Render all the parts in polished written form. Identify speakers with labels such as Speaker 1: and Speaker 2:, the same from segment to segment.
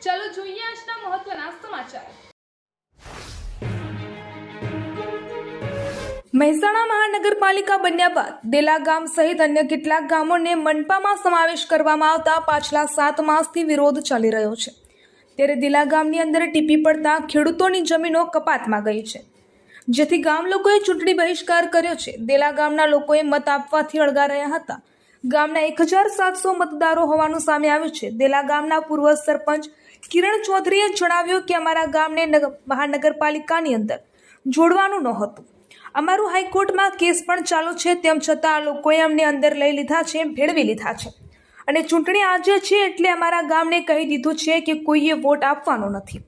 Speaker 1: ચાલો જોઈએ આજના મહત્વના સમાચાર। મહેસાણા મહાનગરપાલિકા બન્યા બાદ દેલા ગામ સહિત અન્ય કેટલાક ગામોને મનપામાં સમાવેશ કરવામાં આવતા પાછલા 7 માસથી વિરોધ ચાલી રહ્યો છે। ત્યારે દેલા ગામની અંદર ટીપી પડતા ખેડૂતોની જમીનો કપાતમાં ગઈ છે, જેથી ગામ લોકોએ ચૂંટણી બહિષ્કાર કર્યો છે। દેલા ગામના લોકોએ મત આપવાથી અળગા રહ્યા હતા। ગામના 1700 મતદારો હોવાનું સામે આવ્યું છે। દેલા ગામના પૂર્વ સરપંચ કિરણ ચૌધરીએ જણાવ્યું કે અમારા ગામને મહાનગરપાલિકાની અંદર જોડવાનું નહોતું। અમારું હાઈકોર્ટમાં કેસ પણ ચાલુ છે, તેમ છતાં આ લોકોએ અમને અંદર લઈ લીધા છે, ભેળવી લીધા છે અને ચૂંટણી આજે છે એટલે અમારા ગામને કહી દીધું છે કે કોઈએ વોટ આપવાનો નથી।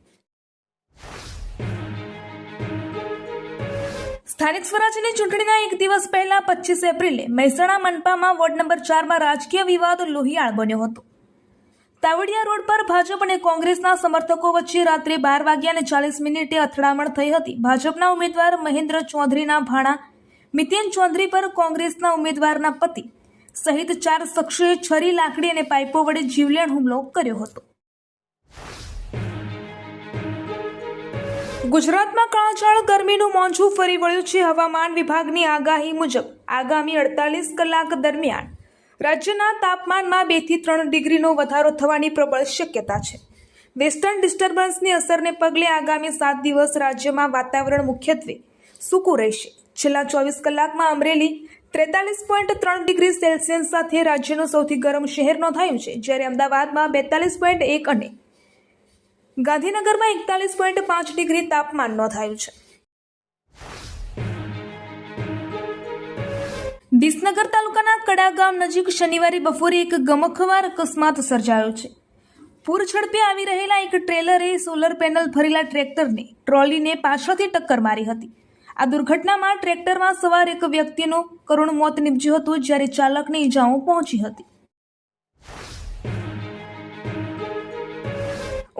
Speaker 1: સ્થાનિક સ્વરાજ્યની ચૂંટણીના એક દિવસ પહેલા 25 એપ્રિલે મહેસાણા મનપામાં વોર્ડ નંબર 4માં રાજકીય વિવાદ લોહિયાળ બન્યો હતો। તાવડિયા રોડ પર ભાજપ અને કોંગ્રેસના સમર્થકો વચ્ચે રાત્રે 12:40 અથડામણ થઈ હતી। ભાજપના ઉમેદવાર મહેન્દ્ર ચૌધરીના ભાણા મિતેન ચૌધરી પર કોંગ્રેસના ઉમેદવારના પતિ સહિત 4 શખ્સોએ છરી, લાકડી અને પાઇપો વડે જીવલેણ હુમલો કર્યો હતો। ગુજરાતમાં કાળઝાળ ગરમીનું મોજું ફરી વળ્યું છે। હવામાન વિભાગની આગાહી મુજબ આગામી 48 કલાક દરમિયાન રાજ્યના તાપમાનમાં 2 થી 3 ડિગ્રીનો વધારો થવાની પ્રબળ શક્યતા છે। વેસ્ટર્ન ડિસ્ટર્બન્સની અસરને પગલે આગામી 7 દિવસ રાજ્યમાં વાતાવરણ મુખ્યત્વે સૂકું રહેશે। છેલ્લા 24 કલાકમાં અમરેલી 43.3 ડિગ્રી સેલ્સિયસ સાથે રાજ્યનું સૌથી ગરમ શહેર નોંધાયું છે, જ્યારે અમદાવાદમાં 42.1 અને ગાંધીનગરમાં 41.5 ડિગ્રી તાપમાન નોંધાયું છે। વિસનગર તાલુકાના કડા ગામ નજીક શનિવારે બપોરે એક ગમખ્વાર અકસ્માત સર્જાયો છે। પૂર ઝડપે આવી રહેલા એક ટ્રેલરે સોલર પેનલ ભરેલા ટ્રેક્ટરને ટ્રોલીને પાછળથી ટક્કર મારી હતી। આ દુર્ઘટનામાં ટ્રેક્ટરમાં સવાર એક વ્યક્તિનું કરુણ મોત નીપજ્યું હતું, જ્યારે ચાલકને ઈજાઓ પહોંચી હતી।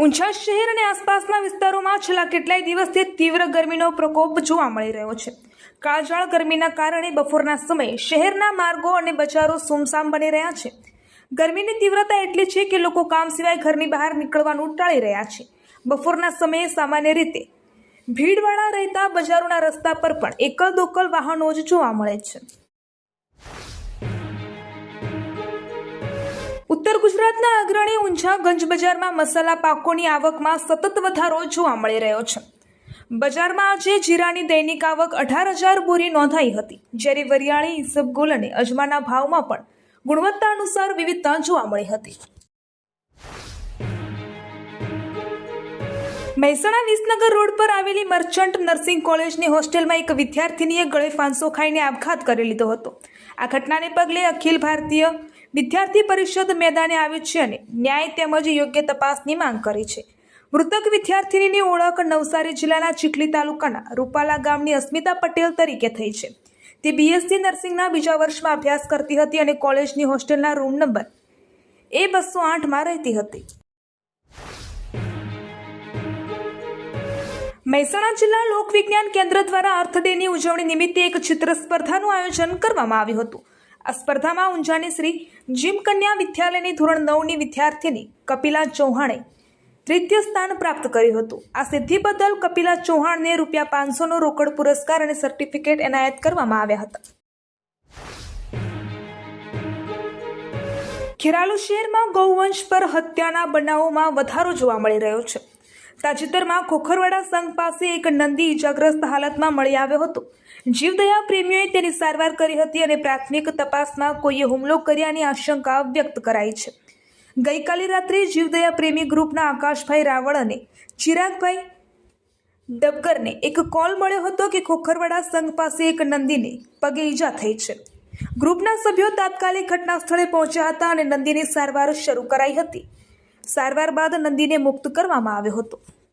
Speaker 1: ઊંઝા શહેર અને આસપાસના વિસ્તારોમાં છેલ્લા કેટલાય દિવસથી તીવ્ર ગરમીનો પ્રકોપ જોવા મળી રહ્યો છે। કાળઝાળ ગરમીના કારણે બપોરના સમયે શહેરના માર્ગો અને બજારો સુમસામ બની રહ્યા છે। ગરમીની તીવ્રતા એટલી છે કે લોકો કામ સિવાય ઘરની બહાર નીકળવાનું ટાળી રહ્યા છે। બપોરના સમયે સામાન્ય રીતે ભીડવાળા રહેતા બજારોના રસ્તા પર પણ એકલ દોકલ વાહનો જ જોવા મળે છે। ઉત્તર ગુજરાતના અગ્રણી ઊંઝા ગંજ બજારમાં મસાલા પાકોની આવકમાં સતત વધારો જોવા મળી રહ્યો છે। બજારમાં આજે જીરાની દૈનિક આવક 18,000 બોરી નોંધાઈ હતી, જ્યારે વરિયાળી, ઈસબગુલ અને અજમાના ભાવમાં પણ ગુણવત્તા અનુસાર વિવિધતા જોવા મળી હતી। મહેસાણા વિસનગર રોડ પર આવેલી મર્ચન્ટ નર્સિંગ કોલેજની હોસ્ટેલમાં એક વિદ્યાર્થીનીએ ગળે ફાંસો ખાઈને આપઘાત કરી લીધો હતો। આ ઘટનાને પગલે અખિલ ભારતીય વિદ્યાર્થી પરિષદ મેદાને આવી છે અને ન્યાય તેમજ યોગ્ય તપાસની માંગ કરી છે। મૃતક વિદ્યાર્થીનીની ઓળખ નવસારી જિલ્લાના ચીખલી તાલુકાના રૂપાલા ગામની અસ્મિતા પટેલ તરીકે થઈ છે। તે બીએસસી નર્સિંગના બીજા વર્ષમાં અભ્યાસ કરતી હતી અને કોલેજની હોસ્ટેલના રૂમ નંબર A208માં રહેતી હતી। મહેસાણા જિલ્લા લોક વિજ્ઞાન કેન્દ્ર દ્વારા અર્થ ડેની ઉજવણી નિમિત્તે એક ચિત્ર સ્પર્ધાનું આયોજન કરવામાં આવ્યું હતું। આ સ્પર્ધામાં ઊંઝાની શ્રી જીમ કન્યા વિદ્યાલયની ધોરણ 9ની વિદ્યાર્થીની કપિલા ચૌહાણે તૃતીય સ્થાન પ્રાપ્ત કર્યું હતું। આ સિદ્ધિ બદલ કપિલા ચૌહાણને ₹500નો રોકડ પુરસ્કાર અને સર્ટિફિકેટ એનાયત કરવામાં આવ્યા હતા। ખેરાલુ શહેરમાં ગૌવંશ પર હત્યાના બનાવોમાં વધારો જોવા મળી રહ્યો છે। તાજેતરમાં ખોખરવાડા સંઘ પાસે એક નંદી ઈજાગ્રસ્ત હાલતમાં મળી આવ્યો હતો। જીવદયા પ્રેમીઓએ તેની સારવાર કરી હતી અને પ્રાથમિક તપાસમાં કોઈએ હુમલો કર્યાની આશંકા વ્યક્ત કરાઈ છે। ગઈકાલે રાત્રે જીવદયા પ્રેમી ગ્રુપના આકાશભાઈ રાવળ અને ચિરાગભાઈ ડબગરને એક કોલ મળ્યો હતો કે ખોખરવાડા સંઘ પાસે એક નંદીને પગે ઈજા થઈ છે। ગ્રુપના સભ્યો તાત્કાલિક ઘટના સ્થળે પહોંચ્યા હતા અને નંદીની સારવાર શરૂ કરાઈ હતી। સારવાર બાદ નંદીને મુક્ત કરવામાં આવ્યો હતો।